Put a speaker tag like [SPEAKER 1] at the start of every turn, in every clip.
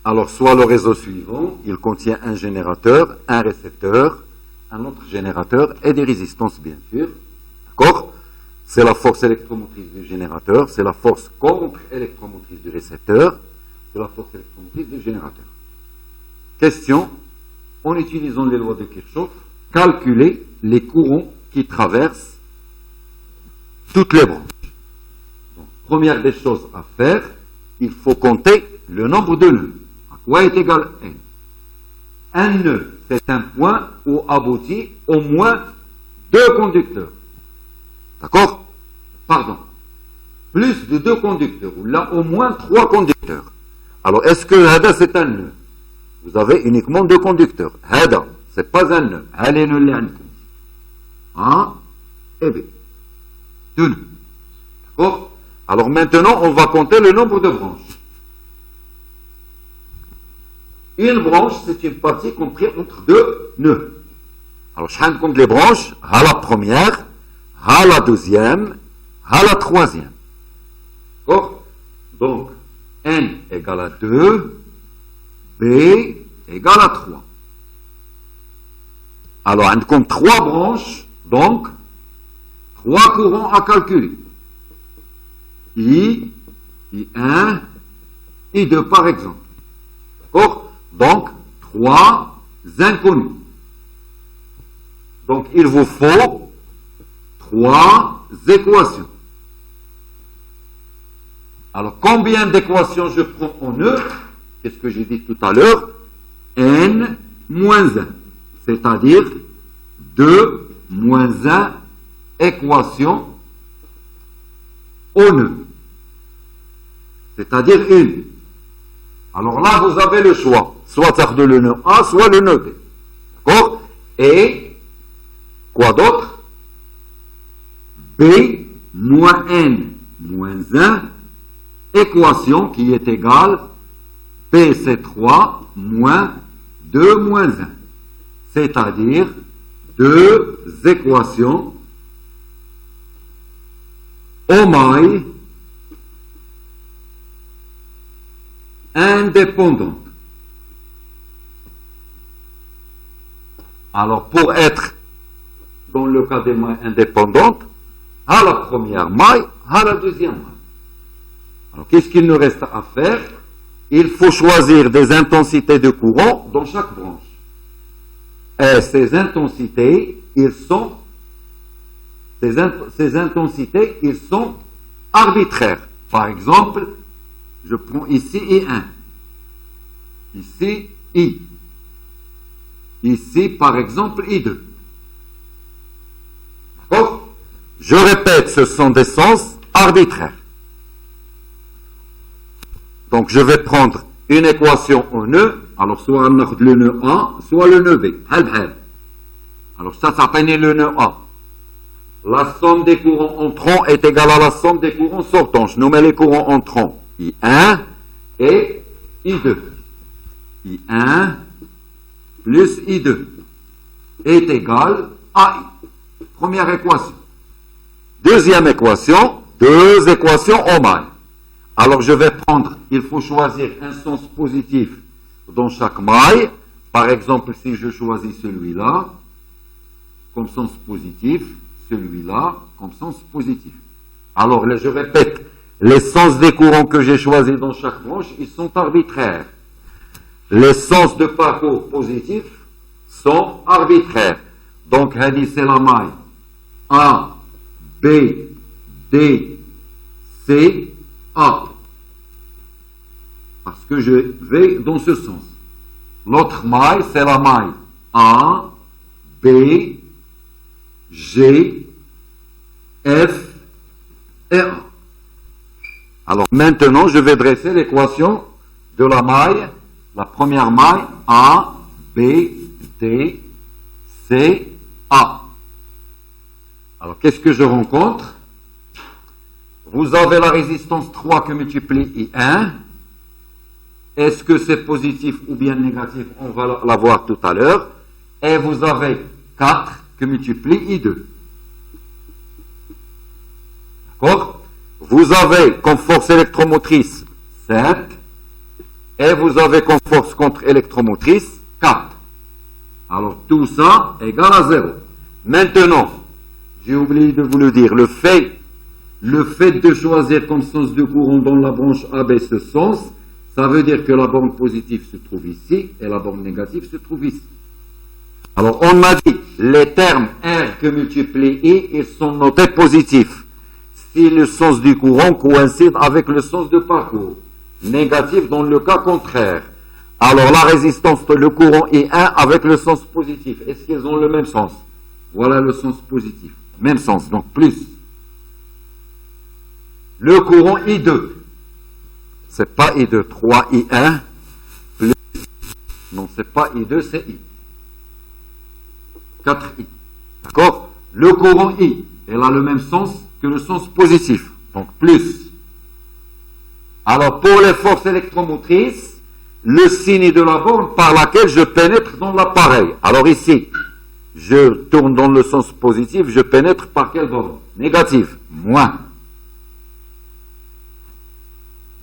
[SPEAKER 1] Alors, soit le réseau suivant, il contient un générateur, un récepteur, un autre générateur et des résistances, bien sûr. D'accord? C'est la force électromotrice du générateur, c'est la force contre-électromotrice du récepteur, c'est la force électromotrice du générateur. Question, en utilisant les lois de Kirchhoff, calculer les courants qui traversent toutes les branches. Donc, première des choses à faire, il faut compter le nombre de nœuds. À quoi est égal n? Un nœud, c'est un point où aboutit au moins deux conducteurs. D'accord? Pardon. Plus de deux conducteurs, ou là au moins trois conducteurs. Alors, est-ce que Hada c'est un nœud? Vous avez uniquement deux conducteurs. Hada, c'est pas un nœud. Allez, nœud A et B. Deux nœuds. D'accord? Alors maintenant, on va compter le nombre de branches. Une branche, c'est une partie comprise entre deux nœuds. Alors, je compte les branches, à la première, à la deuxième, à la troisième. D'accord? Donc, N égale à 2, B égale à 3. Alors, on compte trois branches, donc, trois courants à calculer. I1, I2 par exemple. D'accord? Donc, trois inconnus. Donc, il vous faut trois équations. Alors, combien d'équations je prends en E? Qu'est-ce que j'ai dit tout à l'heure? N moins 1. C'est-à-dire 2 moins 1 équations en E. C'est-à-dire une. Alors là, vous avez le choix. Soit faire de le nœud A, soit le nœud B. D'accord? Et, quoi d'autre? B moins N moins 1, équation qui est égale B c'est 3 moins 2 moins 1. C'est-à-dire deux équations au mailles indépendantes. Alors, pour être dans le cas des mailles indépendantes, à la première maille, à la deuxième maille. Alors, qu'est-ce qu'il nous reste à faire? Il faut choisir des intensités de courant dans chaque branche. Et ces intensités, ils sont arbitraires. Par exemple, je prends ici I1, ici I, ici par exemple I2. D'accord? Je répète, ce sont des sens arbitraires. Donc je vais prendre une équation en E, alors soit le nœud A, soit le nœud B. Alors ça s'appelle le nœud A. La somme des courants entrants est égale à la somme des courants sortants. Je nomme les courants entrants I1 et I2. I1 plus I2 est égal à I. Première équation. Deuxième équation, deux équations en maille. Alors je vais prendre, il faut choisir un sens positif dans chaque maille. Par exemple, si je choisis celui-là comme sens positif, celui-là comme sens positif. Alors là, je répète, les sens des courants que j'ai choisis dans chaque branche, ils sont arbitraires. Les sens de parcours positifs sont arbitraires. Donc, c'est la maille A, B, D, C, A. Parce que je vais dans ce sens. L'autre maille, c'est la maille A, B, G, F et A. Alors maintenant, je vais dresser l'équation de la maille, la première maille A, B, D, C, A. Alors qu'est-ce que je rencontre? Vous avez la résistance 3 que multiplie I1. Est-ce que c'est positif ou bien négatif? On va la voir tout à l'heure. Et vous avez 4 que multiplie I2. D'accord? Vous avez comme force électromotrice 7 et vous avez comme force contre-électromotrice 4. Alors tout ça égale à 0. Maintenant, j'ai oublié de vous le dire, le fait de choisir comme sens de courant dans la branche AB ce sens, ça veut dire que la borne positive se trouve ici et la borne négative se trouve ici. Alors on m'a dit, les termes R que multiplie I, ils sont notés positifs si le sens du courant coïncide avec le sens de parcours. Négatif dans le cas contraire. Alors la résistance de le courant I1 avec le sens positif, est-ce qu'ils ont le même sens? Voilà le sens positif. Même sens, donc plus. Le courant I2, c'est pas I2, 3I1, plus, non c'est pas I2, c'est I. 4I. D'accord? Le courant I, elle a le même sens que le sens positif, donc plus. Alors pour les forces électromotrices, le signe de la borne par laquelle je pénètre dans l'appareil. Alors ici, je tourne dans le sens positif, je pénètre par quelle borne? Négative, moins.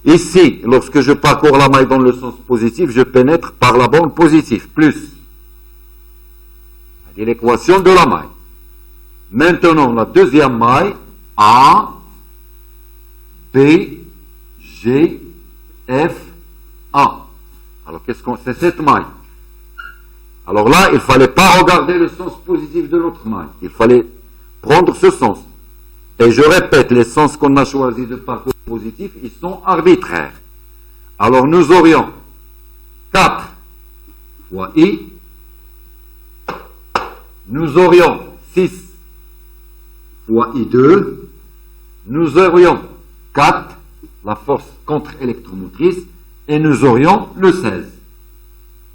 [SPEAKER 1] Ici, lorsque je parcours la maille dans le sens positif, je pénètre par la borne positive, plus. C'est l'équation de la maille. Maintenant, la deuxième maille, A, B, G, F, A. Alors, qu'est-ce qu'on... C'est cette maille. Alors là, il ne fallait pas regarder le sens positif de l'autre maille. Il fallait prendre ce sens. Et je répète, les sens qu'on a choisis de parcours positif, ils sont arbitraires. Alors nous aurions 4 fois I. Nous aurions 6 fois I2. Nous aurions 4, la force contre-électromotrice, et nous aurions le 16,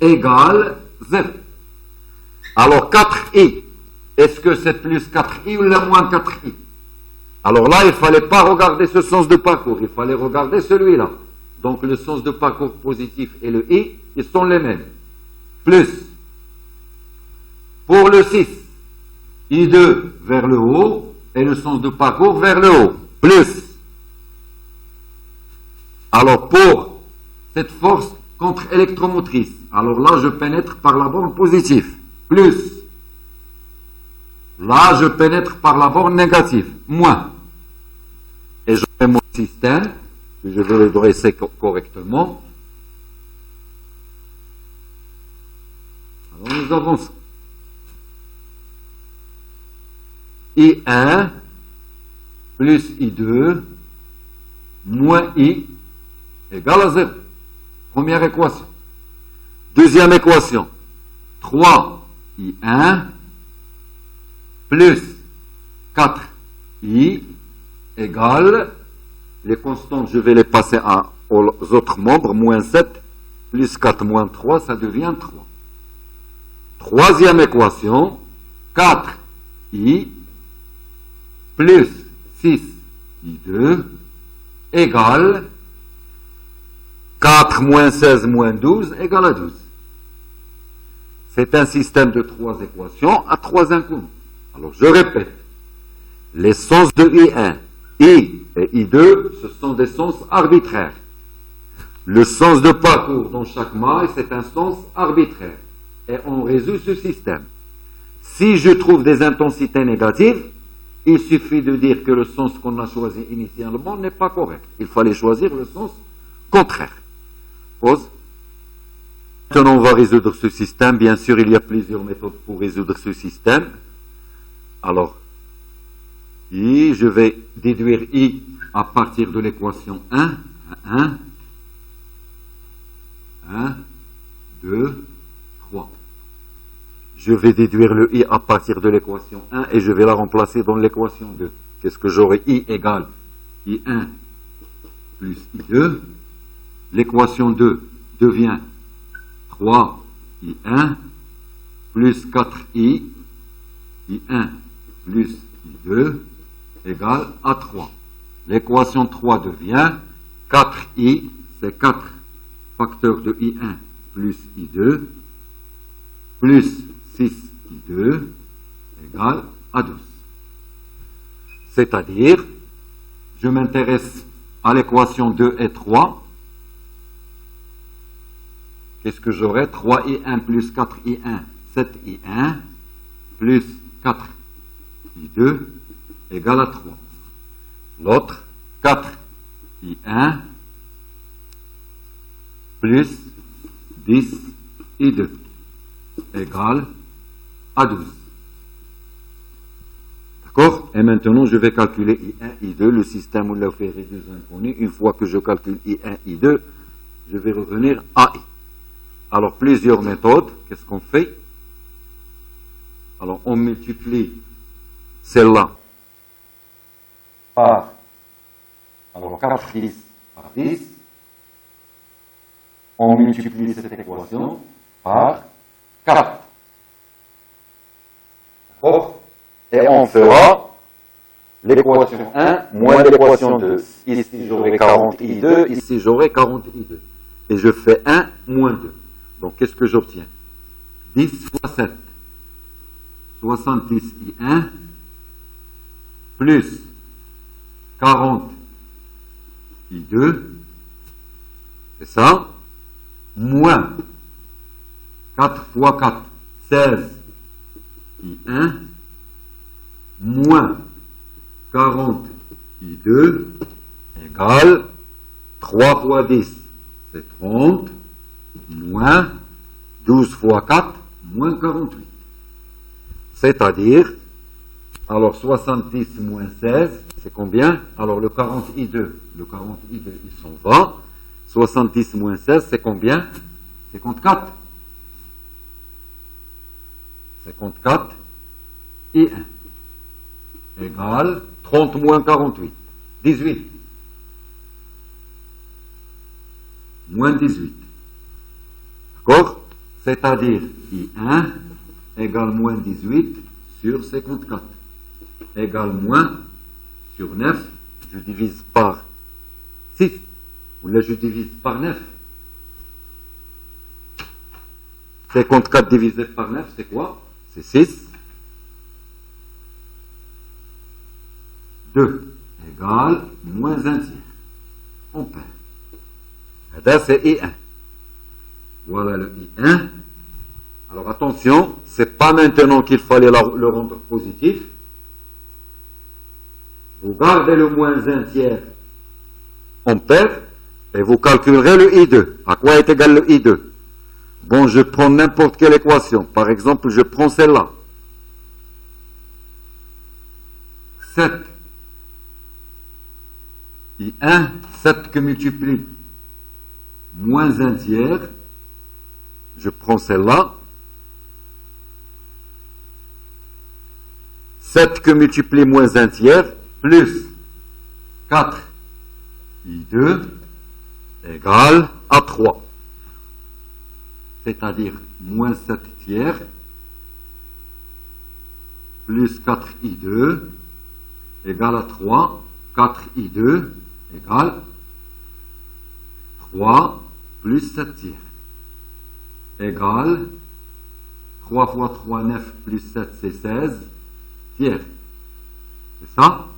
[SPEAKER 1] égale 0. Alors 4I, est-ce que c'est plus 4I ou le moins 4I? Alors là, il ne fallait pas regarder ce sens de parcours, il fallait regarder celui-là. Donc le sens de parcours positif et le I, ils sont les mêmes. Plus, pour le 6, I2 vers le haut et le sens de parcours vers le haut. Plus, alors pour cette force contre-électromotrice, alors là, je pénètre par la borne positive. Plus, là, je pénètre par la borne négative. Moins. Et je fais mon système, que je vais le dresser correctement. Alors, nous avons ça. I1 plus I2 moins I égale à 0. Première équation. Deuxième équation. 3I1 plus 4I égale, les constantes, je vais les passer aux autres membres, moins 7 plus 4 moins 3, ça devient 3. Troisième équation, 4I plus 6I2 égale 4 moins 16 moins 12 égale à 12. C'est un système de 3 équations à 3 inconnues. Alors je répète, les sens de I1, I et I2, ce sont des sens arbitraires. Le sens de parcours dans chaque maille, c'est un sens arbitraire. Et on résout ce système. Si je trouve des intensités négatives, il suffit de dire que le sens qu'on a choisi initialement n'est pas correct. Il fallait choisir le sens contraire. Pause. Maintenant, on va résoudre ce système. Bien sûr, il y a plusieurs méthodes pour résoudre ce système. Alors, I, je vais déduire I à partir de l'équation 1. 1, 2, 3. Je vais déduire le I à partir de l'équation 1 et je vais la remplacer dans l'équation 2. Qu'est-ce que j'aurai? I égale I1 plus I2. L'équation 2 devient 3I1 plus 4I, I1 plus I2 égale à 3. L'équation 3 devient 4I, c'est 4 facteurs de I1 plus I2 plus 6I2 égale à 12. C'est-à-dire, je m'intéresse à l'équation 2 et 3. qu'est-ce que j'aurai? 3i1 plus 4i1, 7i1, plus 4i2 égale à 3. L'autre, 4i1 plus 10i2 égale à 12. D'accord? Et maintenant, je vais calculer I1, I2, le système où il a fait réduire inconnu. Une fois que je calcule I1, I2, je vais revenir à I. Alors, plusieurs méthodes. Qu'est-ce qu'on fait? Alors, on multiplie celle-là par, alors 4x par 10. On multiplie cette équation par 4. D'accord? Et on fera l'équation 1 moins l'équation 2. Ici, j'aurai 40i2, ici, j'aurai 40i2. Et je fais 1 moins 2. Donc, qu'est-ce que j'obtiens? 10 fois 7. 70i1 plus 40i2. C'est ça? Moins 4 fois 4, 16i1 moins 40i2 égale 3 fois 10, c'est 30, moins 12 fois 4, moins 48. C'est-à-dire, alors 70 moins 16, c'est combien? Alors le 40i2, il s'en va. 70 moins 16, c'est combien? 54. 54 i1 égale 30 moins 48, 18. Moins 18. D'accord? C'est-à-dire I1 égale moins 18 sur 54. Égale moins sur 9, je divise par 6. Ou là, je divise par 9. 54 divisé par 9, c'est quoi? C'est 6. 2 égale moins 1 tiers. On perd. Et là, c'est I1. Voilà le I1. Alors attention, c'est pas maintenant qu'il fallait le rendre positif. Vous gardez le moins 1 tiers. On perd. Et vous calculerez le I2. À quoi est égal le I2? Bon, je prends n'importe quelle équation. Par exemple, je prends celle-là. 7. I1, 7 que multiplie moins 1 tiers. Je prends celle-là. 7 que multiplie moins 1 tiers, plus 4 I2 égale à 3. C'est-à-dire moins 7 tiers plus 4i2 égale à 3. 4i2 égale 3 plus 7 tiers égale 3 fois 3, 9 plus 7, c'est 16 tiers. C'est ça?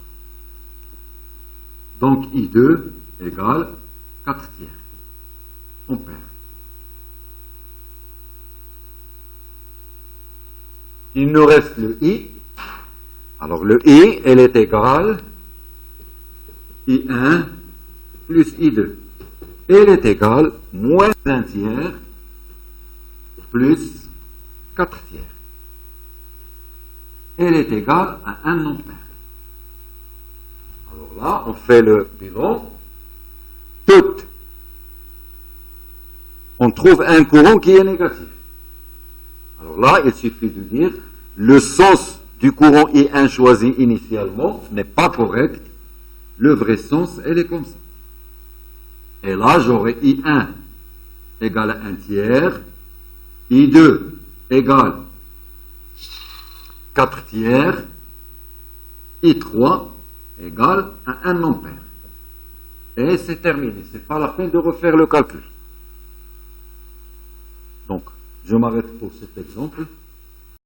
[SPEAKER 1] Donc i2 égale 4 tiers. On perd. Il nous reste le i. Alors le i, elle est égale i1 plus i2. Elle est égale moins 1 tiers plus 4 tiers. Elle est égale à 1 ampère. Alors là, on fait le bilan. On trouve un courant qui est négatif. Alors là, il suffit de dire le sens du courant I1 choisi initialement n'est pas correct. Le vrai sens, elle est comme ça. Et là, j'aurai I1 égale à 1 tiers, I2 égale 4 tiers, I3 égale à 1 ampère. Et c'est terminé. C'est pas la peine de refaire le calcul. Donc, je m'arrête pour cet exemple.